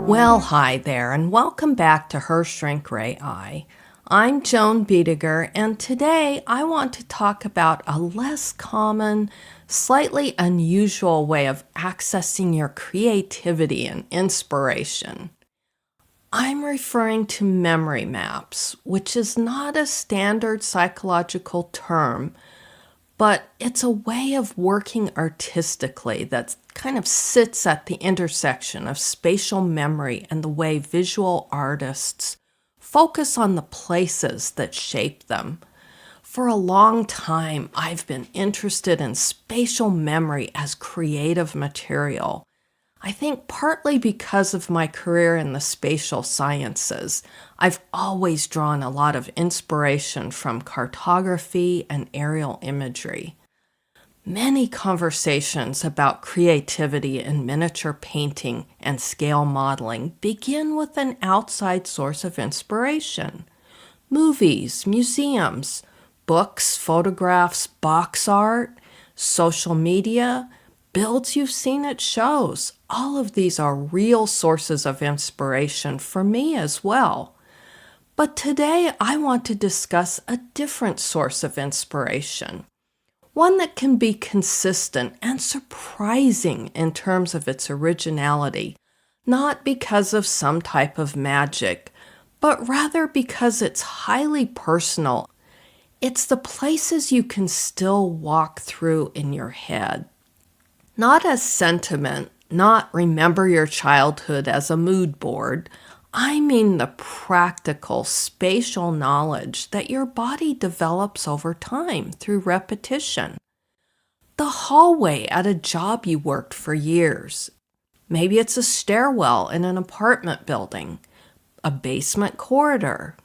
Well, hi there, and welcome back to Her Shrink Ray Eye. I'm Joan Biediger, and today I want to talk about a less common, slightly unusual way of accessing your creativity and inspiration. I'm referring to memory maps, which is not a standard psychological term, but it's a way of working artistically that kind of sits at the intersection of spatial memory and the way visual artists focus on the places that shape them. For a long time, I've been interested in spatial memory as creative material. I think partly because of my career in the spatial sciences, I've always drawn a lot of inspiration from cartography and aerial imagery. Many conversations about creativity in miniature painting and scale modeling begin with an outside source of inspiration. Movies, museums, books, photographs, box art, social media, builds you've seen at shows. All of these are real sources of inspiration for me as well. But today I want to discuss a different source of inspiration, one that can be consistent and surprising in terms of its originality, not because of some type of magic, but rather because it's highly personal. It's the places you can still walk through in your head. Not as sentiment, not remember your childhood as a mood board. I mean the practical spatial knowledge that your body develops over time through repetition. The hallway at a job you worked for years. Maybe it's a stairwell in an apartment building, a basement corridor.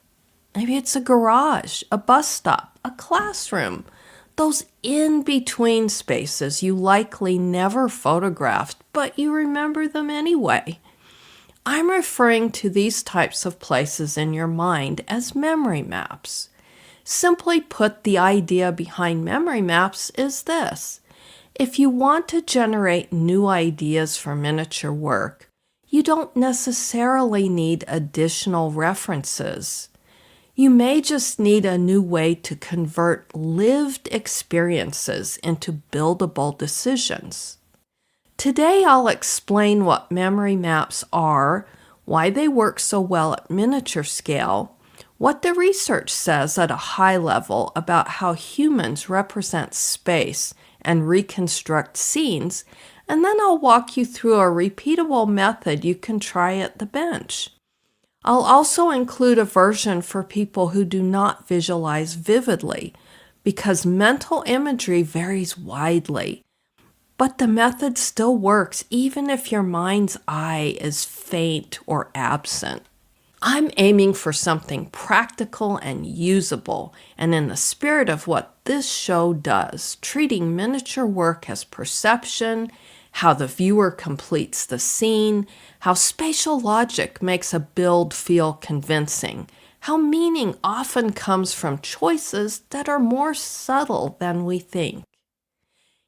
Maybe it's a garage, a bus stop, a classroom. Those in-between spaces you likely never photographed, but you remember them anyway. I'm referring to these types of places in your mind as memory maps. Simply put, the idea behind memory maps is this. If you want to generate new ideas for miniature work, you don't necessarily need additional references. You may just need a new way to convert lived experiences into buildable decisions. Today I'll explain what memory maps are, why they work so well at miniature scale, what the research says at a high level about how humans represent space and reconstruct scenes, and then I'll walk you through a repeatable method you can try at the bench. I'll also include a version for people who do not visualize vividly, because mental imagery varies widely. But the method still works even if your mind's eye is faint or absent. I'm aiming for something practical and usable, and in the spirit of what this show does, treating miniature work as perception, how the viewer completes the scene, how spatial logic makes a build feel convincing, how meaning often comes from choices that are more subtle than we think.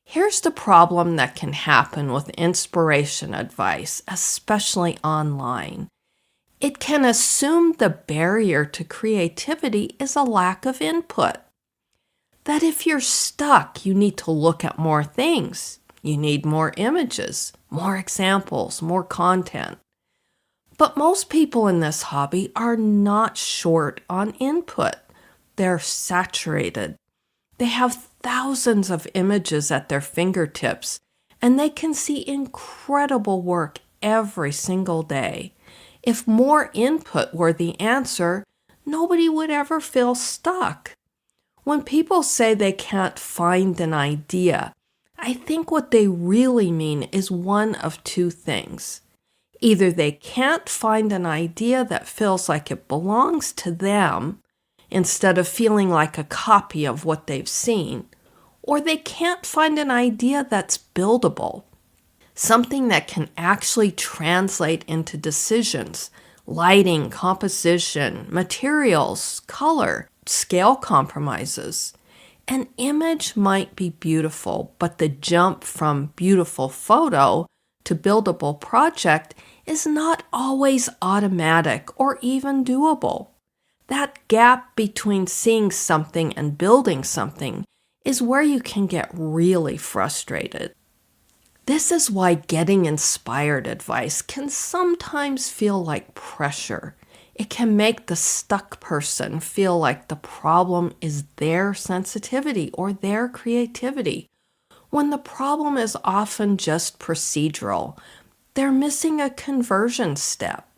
Here's the problem that can happen with inspiration advice, especially online. It can assume the barrier to creativity is a lack of input. That if you're stuck, you need to look at more things. You need more images, more examples, more content. But most people in this hobby are not short on input. They're saturated. They have thousands of images at their fingertips, and they can see incredible work every single day. If more input were the answer, nobody would ever feel stuck. When people say they can't find an idea, I think what they really mean is one of two things. Either they can't find an idea that feels like it belongs to them, instead of feeling like a copy of what they've seen, or they can't find an idea that's buildable, something that can actually translate into decisions, lighting, composition, materials, color, scale compromises. An image might be beautiful, but the jump from beautiful photo to buildable project is not always automatic or even doable. That gap between seeing something and building something is where you can get really frustrated. This is why getting inspired advice can sometimes feel like pressure. It can make the stuck person feel like the problem is their sensitivity or their creativity, when the problem is often just procedural. They're missing a conversion step.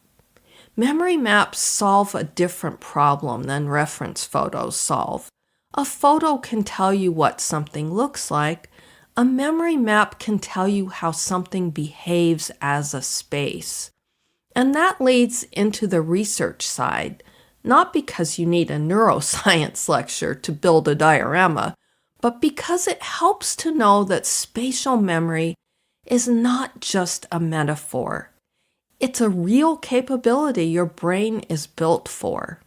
Memory maps solve a different problem than reference photos solve. A photo can tell you what something looks like. A memory map can tell you how something behaves as a space. And that leads into the research side, not because you need a neuroscience lecture to build a diorama, but because it helps to know that spatial memory is not just a metaphor. It's a real capability your brain is built for.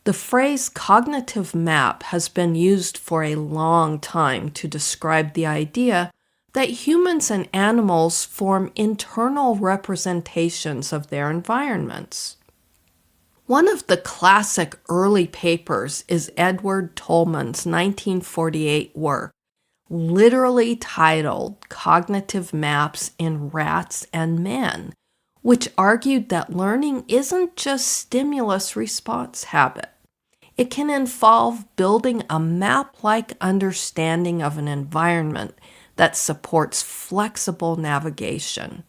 The phrase cognitive map has been used for a long time to describe the idea that humans and animals form internal representations of their environments. One of the classic early papers is Edward Tolman's 1948 work, literally titled Cognitive Maps in Rats and Men, which argued that learning isn't just stimulus-response habit. It can involve building a map-like understanding of an environment that supports flexible navigation.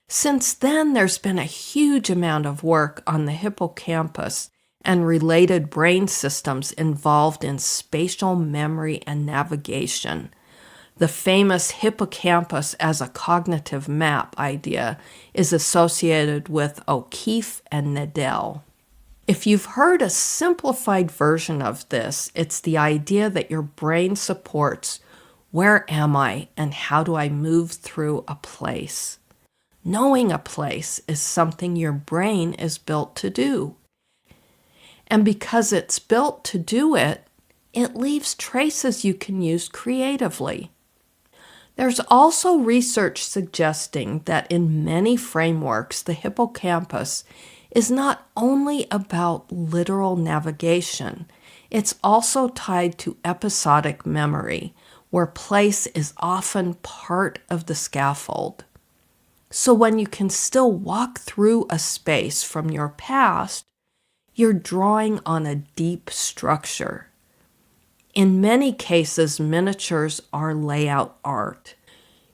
Since then, there's been a huge amount of work on the hippocampus and related brain systems involved in spatial memory and navigation. The famous hippocampus as a cognitive map idea is associated with O'Keefe and Nadell. If you've heard a simplified version of this, it's the idea that your brain supports where am I and how do I move through a place. Knowing a place is something your brain is built to do. And because it's built to do it, it leaves traces you can use creatively. There's also research suggesting that in many frameworks, the hippocampus is not only about literal navigation, it's also tied to episodic memory, where place is often part of the scaffold. So when you can still walk through a space from your past, you're drawing on a deep structure. In many cases, miniatures are layout art.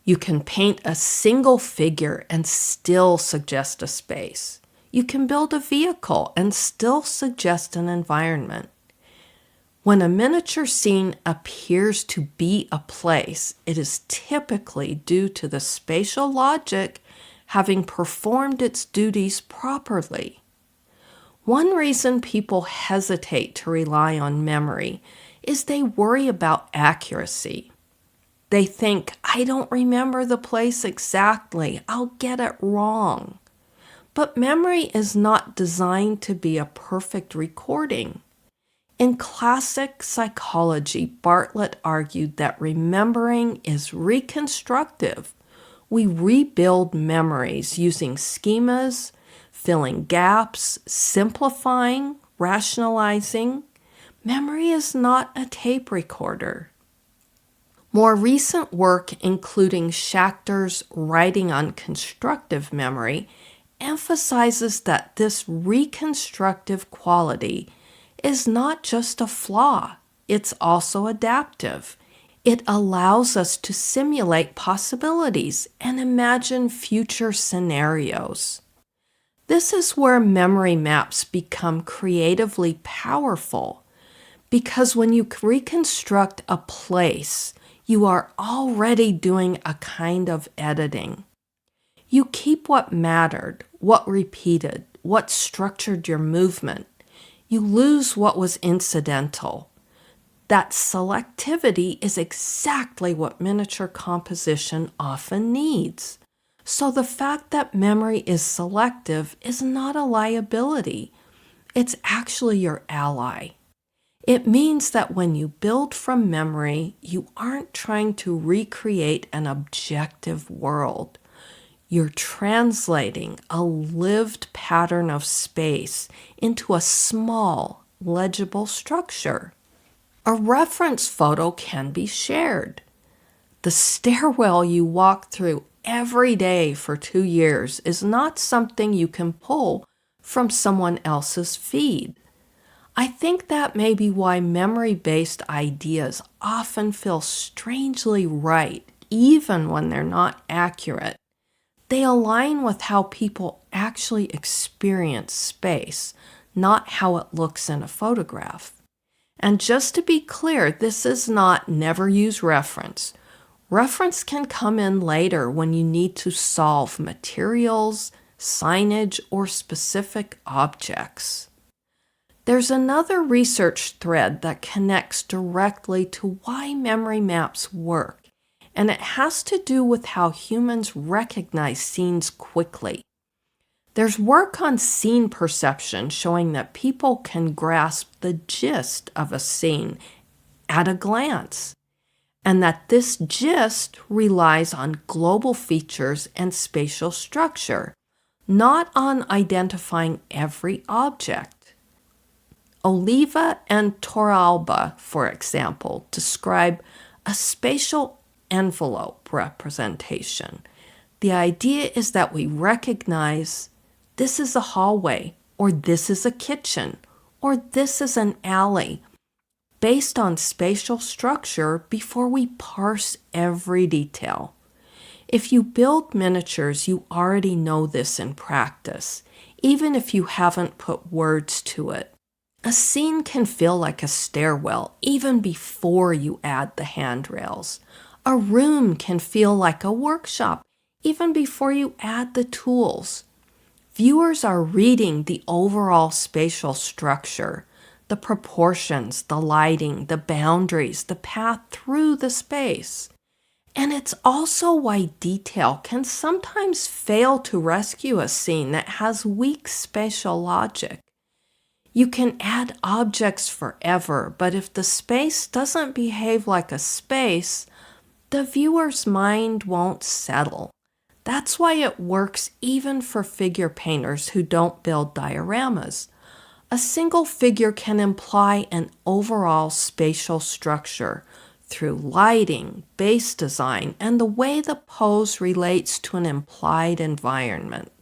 You can paint a single figure and still suggest a space. You can build a vehicle and still suggest an environment. When a miniature scene appears to be a place, it is typically due to the spatial logic having performed its duties properly. One reason people hesitate to rely on memory is they worry about accuracy. They think, I don't remember the place exactly, I'll get it wrong. But memory is not designed to be a perfect recording. In classic psychology, Bartlett argued that remembering is reconstructive. We rebuild memories using schemas, filling gaps, simplifying, rationalizing. Memory is not a tape recorder. More recent work, including Schachter's Writing on Constructive Memory, emphasizes that this reconstructive quality is not just a flaw, it's also adaptive. It allows us to simulate possibilities and imagine future scenarios. This is where memory maps become creatively powerful, because when you reconstruct a place, you are already doing a kind of editing. You keep what mattered, what repeated, what structured your movement. You lose what was incidental. That selectivity is exactly what miniature composition often needs. So the fact that memory is selective is not a liability. It's actually your ally. It means that when you build from memory, you aren't trying to recreate an objective world. You're translating a lived pattern of space into a small, legible structure. A reference photo can be shared. The stairwell you walk through every day for 2 years is not something you can pull from someone else's feed. I think that may be why memory-based ideas often feel strangely right, even when they're not accurate. They align with how people actually experience space, not how it looks in a photograph. And just to be clear, this is not never use reference. Reference can come in later when you need to solve materials, signage, or specific objects. There's another research thread that connects directly to why memory maps work, and it has to do with how humans recognize scenes quickly. There's work on scene perception showing that people can grasp the gist of a scene at a glance, and that this gist relies on global features and spatial structure, not on identifying every object. Oliva and Torralba, for example, describe a spatial envelope representation. The idea is that we recognize this is a hallway, or this is a kitchen, or this is an alley, based on spatial structure before we parse every detail. If you build miniatures, you already know this in practice, even if you haven't put words to it. A scene can feel like a stairwell even before you add the handrails. A room can feel like a workshop even before you add the tools. Viewers are reading the overall spatial structure, the proportions, the lighting, the boundaries, the path through the space. And it's also why detail can sometimes fail to rescue a scene that has weak spatial logic. You can add objects forever, but if the space doesn't behave like a space, the viewer's mind won't settle. That's why it works even for figure painters who don't build dioramas. A single figure can imply an overall spatial structure through lighting, base design, and the way the pose relates to an implied environment.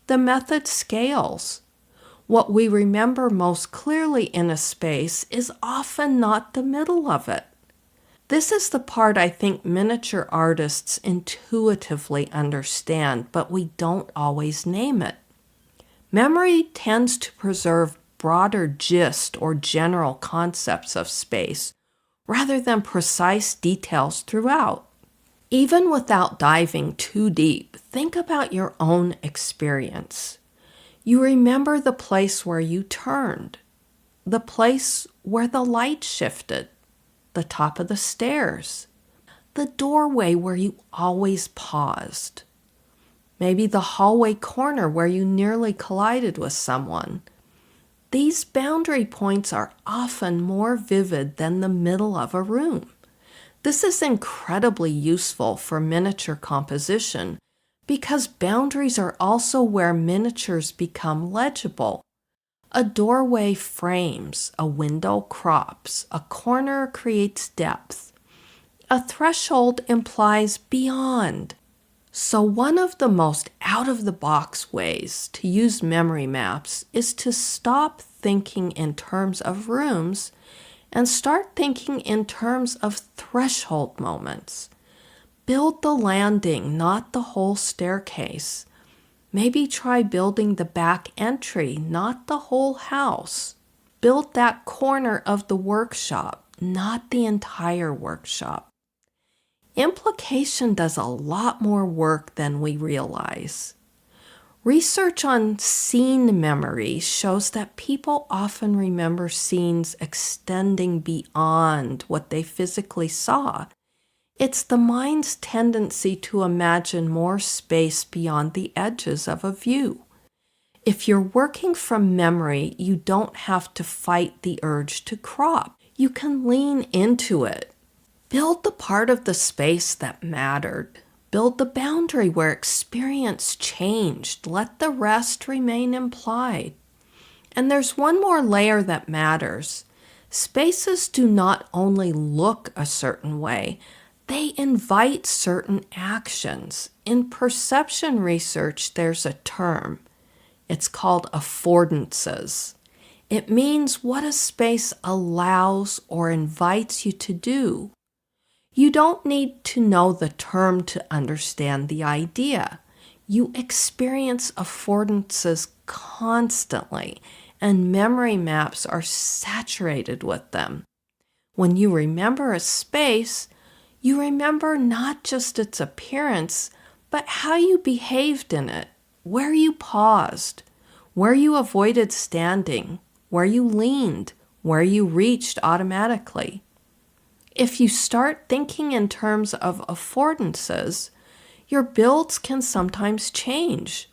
The method scales. What we remember most clearly in a space is often not the middle of it. This is the part I think miniature artists intuitively understand, but we don't always name it. Memory tends to preserve broader gist or general concepts of space, rather than precise details throughout. Even without diving too deep, think about your own experience. You remember the place where you turned, the place where the light shifted, the top of the stairs, the doorway where you always paused, maybe the hallway corner where you nearly collided with someone. These boundary points are often more vivid than the middle of a room. This is incredibly useful for miniature composition because boundaries are also where miniatures become legible. A doorway frames, a window crops, a corner creates depth. A threshold implies beyond. So one of the most out-of-the-box ways to use memory maps is to stop thinking in terms of rooms and start thinking in terms of threshold moments. Build the landing, not the whole staircase. Maybe try building the back entry, not the whole house. Build that corner of the workshop, not the entire workshop. Implication does a lot more work than we realize. Research on scene memory shows that people often remember scenes extending beyond what they physically saw. It's the mind's tendency to imagine more space beyond the edges of a view. If you're working from memory, you don't have to fight the urge to crop. You can lean into it. Build the part of the space that mattered. Build the boundary where experience changed. Let the rest remain implied. And there's one more layer that matters. Spaces do not only look a certain way, they invite certain actions. In perception research, there's a term. It's called affordances. It means what a space allows or invites you to do. You don't need to know the term to understand the idea. You experience affordances constantly, and memory maps are saturated with them. When you remember a space, you remember not just its appearance, but how you behaved in it, where you paused, where you avoided standing, where you leaned, where you reached automatically. If you start thinking in terms of affordances, your builds can sometimes change.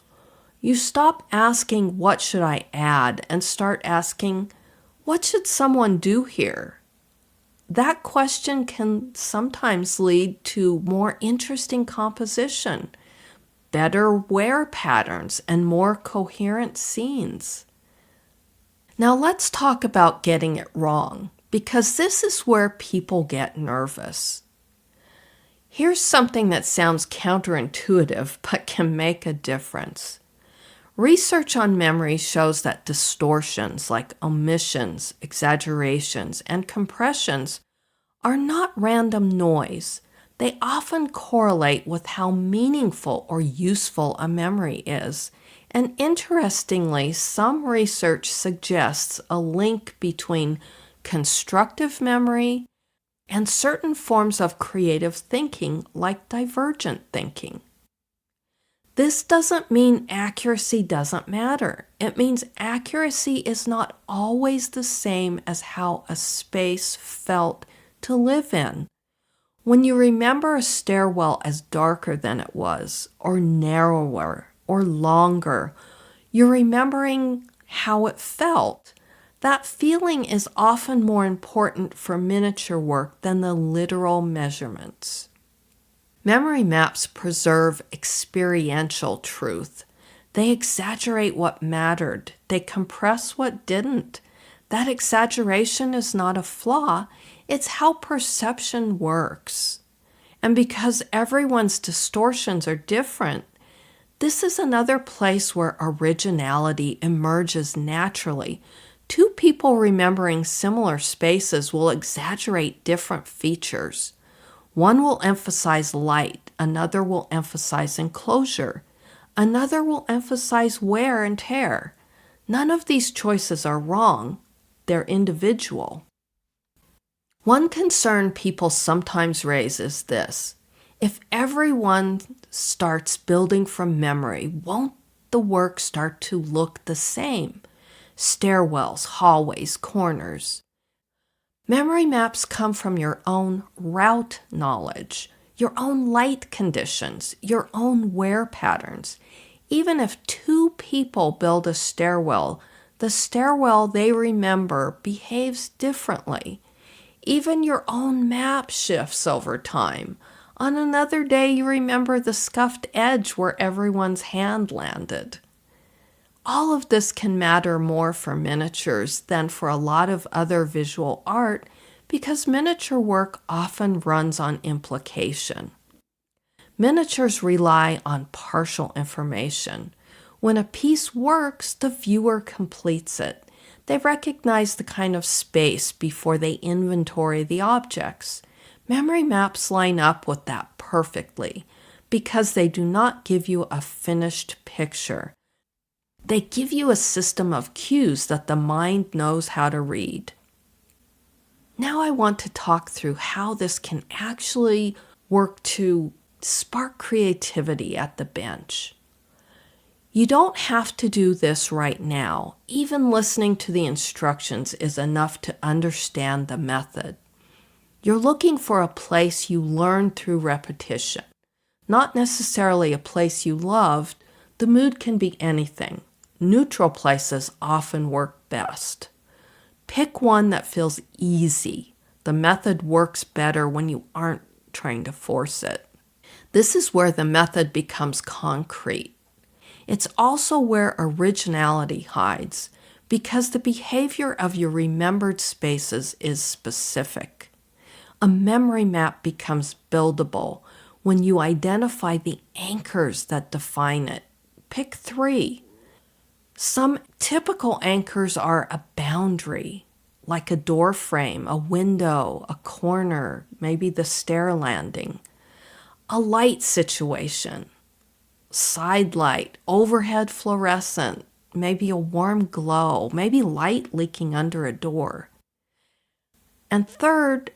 You stop asking, what should I add, and start asking, what should someone do here? That question can sometimes lead to more interesting composition, better wear patterns, and more coherent scenes. Now let's talk about getting it wrong, because this is where people get nervous. Here's something that sounds counterintuitive but can make a difference. Research on memory shows that distortions like omissions, exaggerations, and compressions are not random noise. They often correlate with how meaningful or useful a memory is. And interestingly, some research suggests a link between constructive memory and certain forms of creative thinking like divergent thinking. This doesn't mean accuracy doesn't matter. It means accuracy is not always the same as how a space felt to live in. When you remember a stairwell as darker than it was, or narrower, or longer, you're remembering how it felt. That feeling is often more important for miniature work than the literal measurements. Memory maps preserve experiential truth. They exaggerate what mattered. They compress what didn't. That exaggeration is not a flaw. It's how perception works. And because everyone's distortions are different, this is another place where originality emerges naturally. Two people remembering similar spaces will exaggerate different features. One will emphasize light, another will emphasize enclosure, another will emphasize wear and tear. None of these choices are wrong, they're individual. One concern people sometimes raise is this: if everyone starts building from memory, won't the work start to look the same? Stairwells, hallways, corners. Memory maps come from your own route knowledge, your own light conditions, your own wear patterns. Even if two people build a stairwell, the stairwell they remember behaves differently. Even your own map shifts over time. On another day, you remember the scuffed edge where everyone's hand landed. All of this can matter more for miniatures than for a lot of other visual art because miniature work often runs on implication. Miniatures rely on partial information. When a piece works, the viewer completes it. They recognize the kind of space before they inventory the objects. Memory maps line up with that perfectly because they do not give you a finished picture. They give you a system of cues that the mind knows how to read. Now I want to talk through how this can actually work to spark creativity at the bench. You don't have to do this right now. Even listening to the instructions is enough to understand the method. You're looking for a place you learned through repetition, not necessarily a place you loved. The mood can be anything. Neutral places often work best. Pick one that feels easy. The method works better when you aren't trying to force it. This is where the method becomes concrete. It's also where originality hides, because the behavior of your remembered spaces is specific. A memory map becomes buildable when you identify the anchors that define it. Pick 3. Some typical anchors are a boundary, like a door frame, a window, a corner, maybe the stair landing. A light situation, side light, overhead fluorescent, maybe a warm glow, maybe light leaking under a door. And third,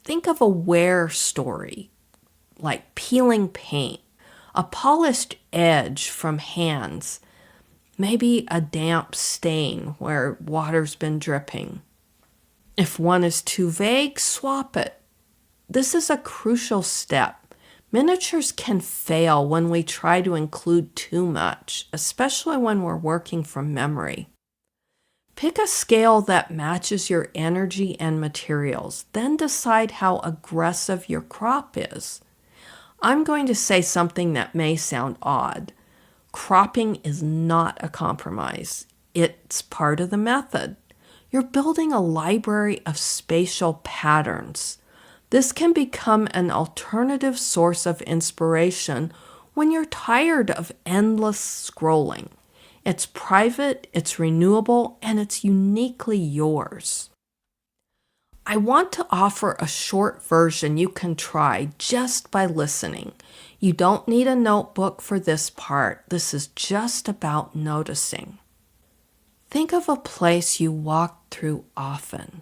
think of a wear story, like peeling paint, a polished edge from hands, maybe a damp stain where water's been dripping. If one is too vague, swap it. This is a crucial step. Miniatures can fail when we try to include too much, especially when we're working from memory. Pick a scale that matches your energy and materials, then decide how aggressive your crop is. I'm going to say something that may sound odd. Cropping is not a compromise. It's part of the method. You're building a library of spatial patterns. This can become an alternative source of inspiration when you're tired of endless scrolling. It's private, it's renewable, and it's uniquely yours. I want to offer a short version you can try just by listening. You don't need a notebook for this part. This is just about noticing. Think of a place you walk through often.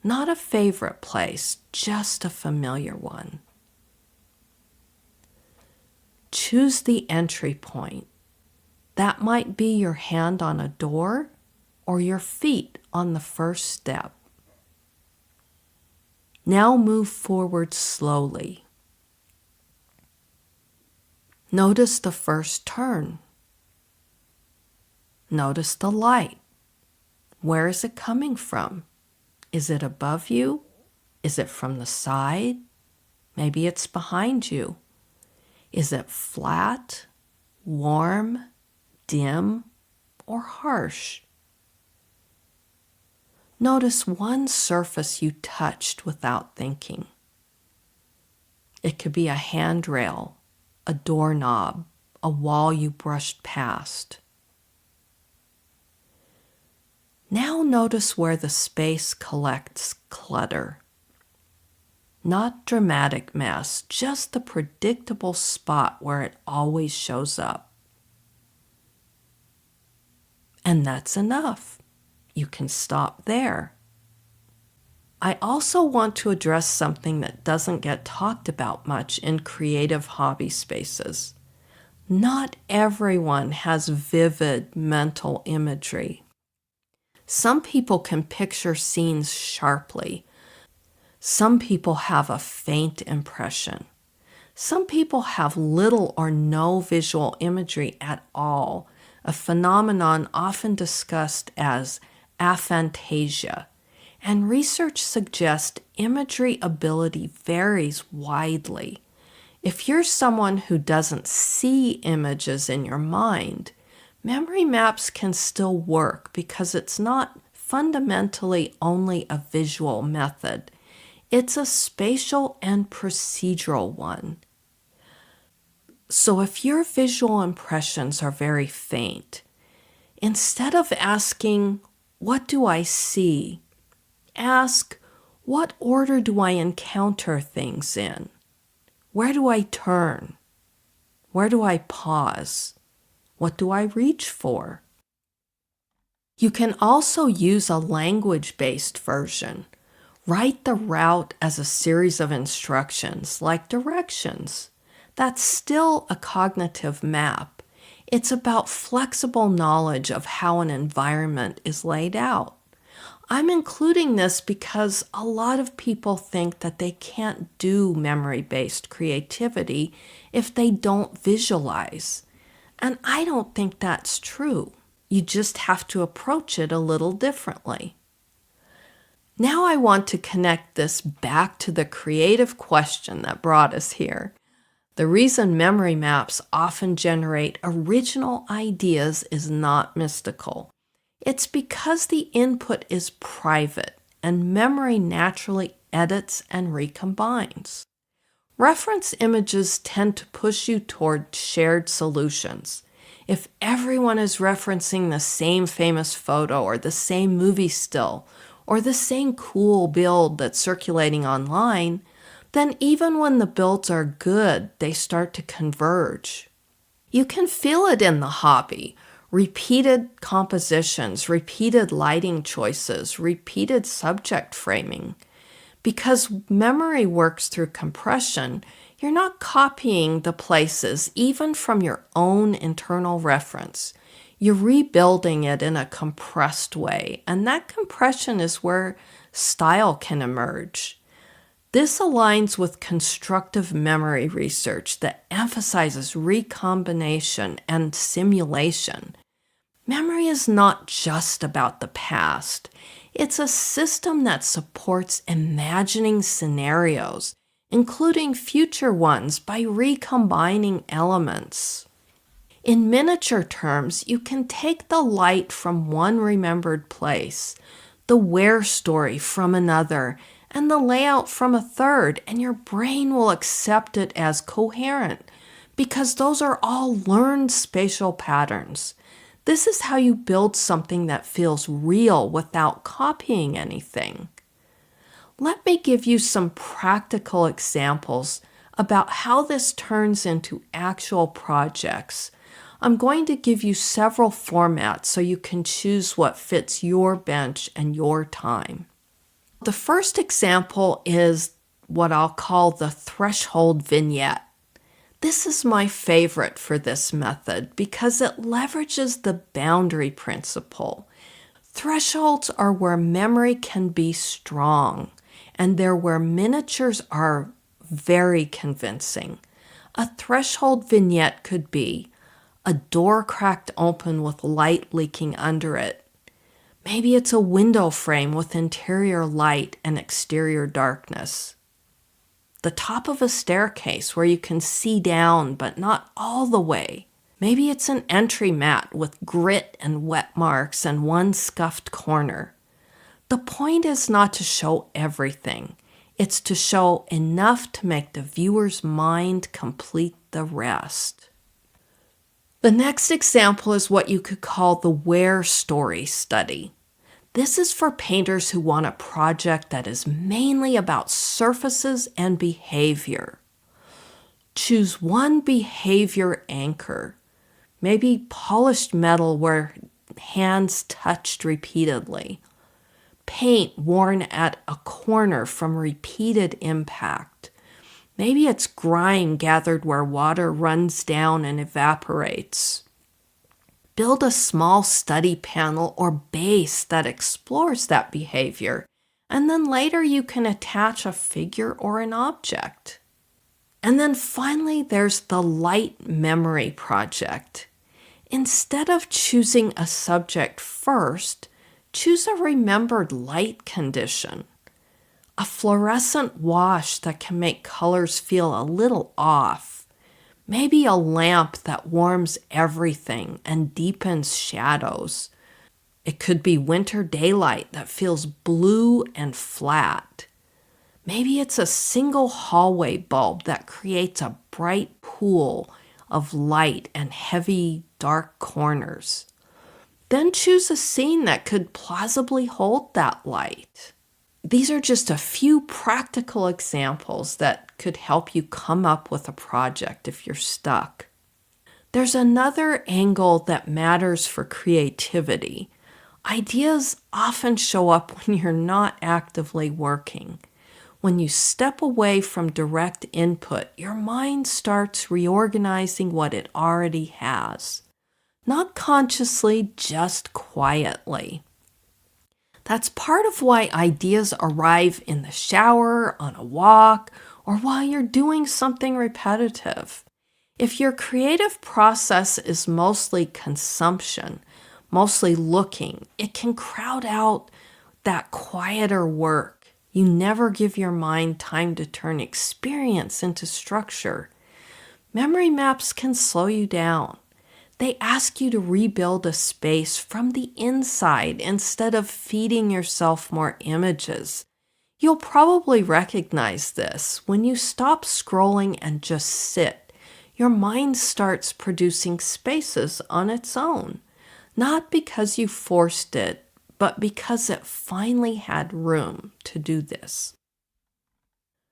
Not a favorite place, just a familiar one. Choose the entry point. That might be your hand on a door or your feet on the first step. Now move forward slowly. Notice the first turn. Notice the light. Where is it coming from? Is it above you? Is it from the side? Maybe it's behind you. Is it flat, warm, dim, or harsh? Notice one surface you touched without thinking. It could be a handrail, a doorknob, a wall you brushed past. Now notice where the space collects clutter. Not dramatic mess, just the predictable spot where it always shows up. And that's enough. You can stop there. I also want to address something that doesn't get talked about much in creative hobby spaces. Not everyone has vivid mental imagery. Some people can picture scenes sharply. Some people have a faint impression. Some people have little or no visual imagery at all, a phenomenon often discussed as aphantasia. And research suggests imagery ability varies widely. If you're someone who doesn't see images in your mind, memory maps can still work because it's not fundamentally only a visual method. It's a spatial and procedural one. So if your visual impressions are very faint, instead of asking, "What do I see?" ask, "What order do I encounter things in? Where do I turn? Where do I pause? What do I reach for?" You can also use a language-based version. Write the route as a series of instructions, like directions. That's still a cognitive map. It's about flexible knowledge of how an environment is laid out. I'm including this because a lot of people think that they can't do memory-based creativity if they don't visualize. And I don't think that's true. You just have to approach it a little differently. Now I want to connect this back to the creative question that brought us here. The reason memory maps often generate original ideas is not mystical. It's because the input is private and memory naturally edits and recombines. Reference images tend to push you toward shared solutions. If everyone is referencing the same famous photo or the same movie still or the same cool build that's circulating online, then even when the builds are good, they start to converge. You can feel it in the hobby. Repeated compositions, repeated lighting choices, repeated subject framing. Because memory works through compression, you're not copying the places even from your own internal reference. You're rebuilding it in a compressed way, and that compression is where style can emerge. This aligns with constructive memory research that emphasizes recombination and simulation. Memory is not just about the past. It's a system that supports imagining scenarios, including future ones, by recombining elements. In miniature terms, you can take the light from one remembered place, the where story from another, and the layout from a third, and your brain will accept it as coherent because those are all learned spatial patterns. This is how you build something that feels real without copying anything. Let me give you some practical examples about how this turns into actual projects. I'm going to give you several formats so you can choose what fits your bench and your time. The first example is what I'll call the threshold vignette. This is my favorite for this method because it leverages the boundary principle. Thresholds are where memory can be strong, and they're where miniatures are very convincing. A threshold vignette could be a door cracked open with light leaking under it. Maybe it's a window frame with interior light and exterior darkness. The top of a staircase where you can see down but not all the way. Maybe it's an entry mat with grit and wet marks and one scuffed corner. The point is not to show everything. It's to show enough to make the viewer's mind complete the rest. The next example is what you could call the where story study. This is for painters who want a project that is mainly about surfaces and behavior. Choose one behavior anchor, maybe polished metal where hands touched repeatedly, paint worn at a corner from repeated impact. Maybe it's grime gathered where water runs down and evaporates. Build a small study panel or base that explores that behavior, and then later you can attach a figure or an object. And then finally, there's the light memory project. Instead of choosing a subject first, choose a remembered light condition. A fluorescent wash that can make colors feel a little off. Maybe a lamp that warms everything and deepens shadows. It could be winter daylight that feels blue and flat. Maybe it's a single hallway bulb that creates a bright pool of light and heavy, dark corners. Then choose a scene that could plausibly hold that light. These are just a few practical examples that could help you come up with a project if you're stuck. There's another angle that matters for creativity. Ideas often show up when you're not actively working. When you step away from direct input, your mind starts reorganizing what it already has. Not consciously, just quietly. That's part of why ideas arrive in the shower, on a walk, or while you're doing something repetitive. If your creative process is mostly consumption, mostly looking, it can crowd out that quieter work. You never give your mind time to turn experience into structure. Memory maps can slow you down. They ask you to rebuild a space from the inside instead of feeding yourself more images. You'll probably recognize this when you stop scrolling and just sit. Your mind starts producing spaces on its own, not because you forced it, but because it finally had room to do this.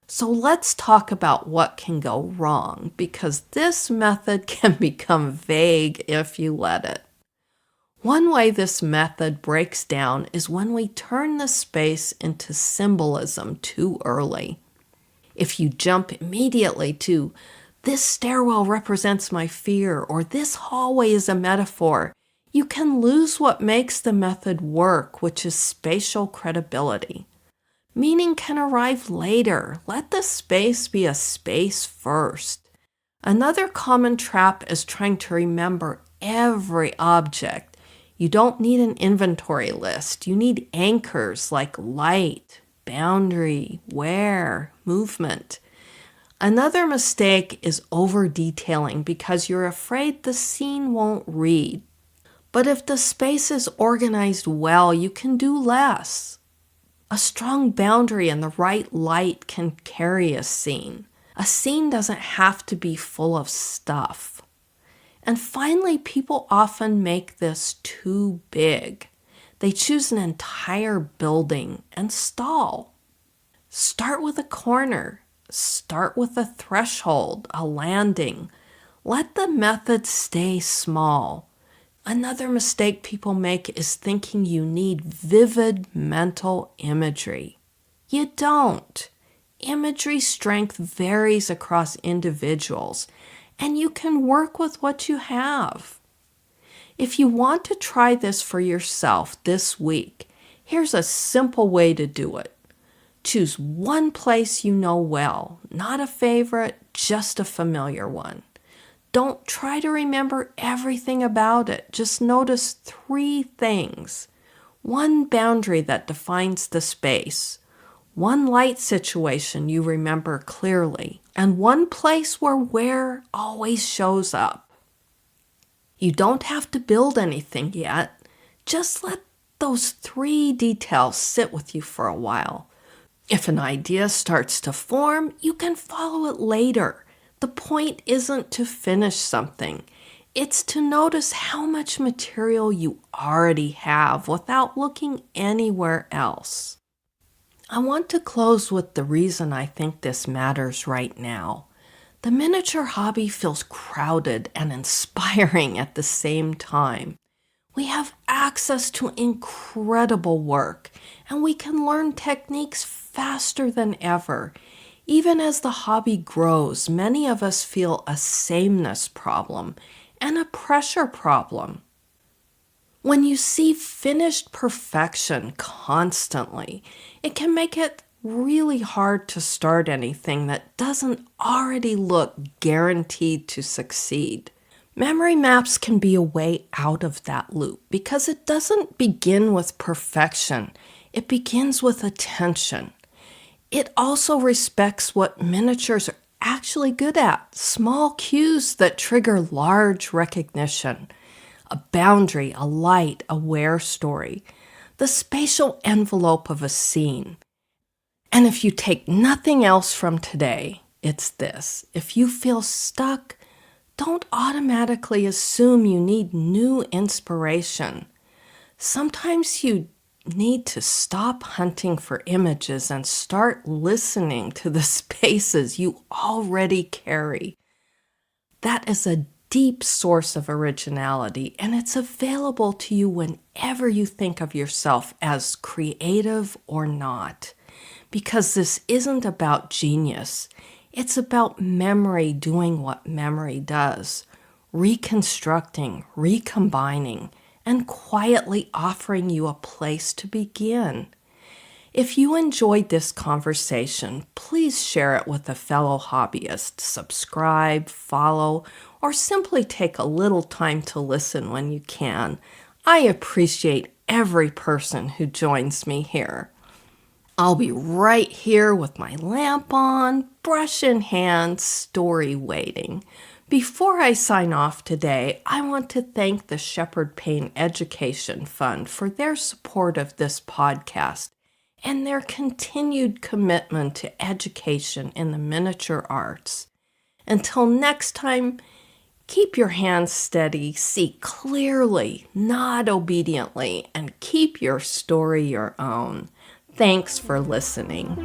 So let's talk about what can go wrong, because this method can become vague if you let it. One way this method breaks down is when we turn the space into symbolism too early. If you jump immediately to, this stairwell represents my fear, or this hallway is a metaphor, you can lose what makes the method work, which is spatial credibility. Meaning can arrive later. Let the space be a space first. Another common trap is trying to remember every object. You don't need an inventory list. You need anchors like light, boundary, where, movement. Another mistake is over-detailing because you're afraid the scene won't read. But if the space is organized well, you can do less. A strong boundary and the right light can carry a scene. A scene doesn't have to be full of stuff. And finally, people often make this too big. They choose an entire building and stall. Start with a corner. Start with a threshold, a landing. Let the method stay small. Another mistake people make is thinking you need vivid mental imagery. You don't. Imagery strength varies across individuals, and you can work with what you have. If you want to try this for yourself this week, here's a simple way to do it. Choose one place you know well, not a favorite, just a familiar one. Don't try to remember everything about it. Just notice 3 things. One boundary that defines the space. One light situation you remember clearly. And one place where always shows up. You don't have to build anything yet. Just let those 3 details sit with you for a while. If an idea starts to form, you can follow it later. The point isn't to finish something. It's to notice how much material you already have without looking anywhere else. I want to close with the reason I think this matters right now. The miniature hobby feels crowded and inspiring at the same time. We have access to incredible work, and we can learn techniques faster than ever. Even as the hobby grows, many of us feel a sameness problem and a pressure problem. When you see finished perfection constantly, it can make it really hard to start anything that doesn't already look guaranteed to succeed. Memory maps can be a way out of that loop because it doesn't begin with perfection. It begins with attention. It also respects what miniatures are actually good at, small cues that trigger large recognition, a boundary, a light, a where story, the spatial envelope of a scene. And if you take nothing else from today, it's this. If you feel stuck, don't automatically assume you need new inspiration. Sometimes you need to stop hunting for images and start listening to the spaces you already carry. That is a deep source of originality, and it's available to you whenever you think of yourself as creative or not. Because this isn't about genius. It's about memory doing what memory does, reconstructing, recombining, and quietly offering you a place to begin. If you enjoyed this conversation, please share it with a fellow hobbyist. Subscribe, follow, or simply take a little time to listen when you can. I appreciate every person who joins me here. I'll be right here with my lamp on, brush in hand, story waiting. Before I sign off today, I want to thank the Shepherd Payne Education Fund for their support of this podcast and their continued commitment to education in the miniature arts. Until next time, keep your hands steady, see clearly, nod obediently, and keep your story your own. Thanks for listening.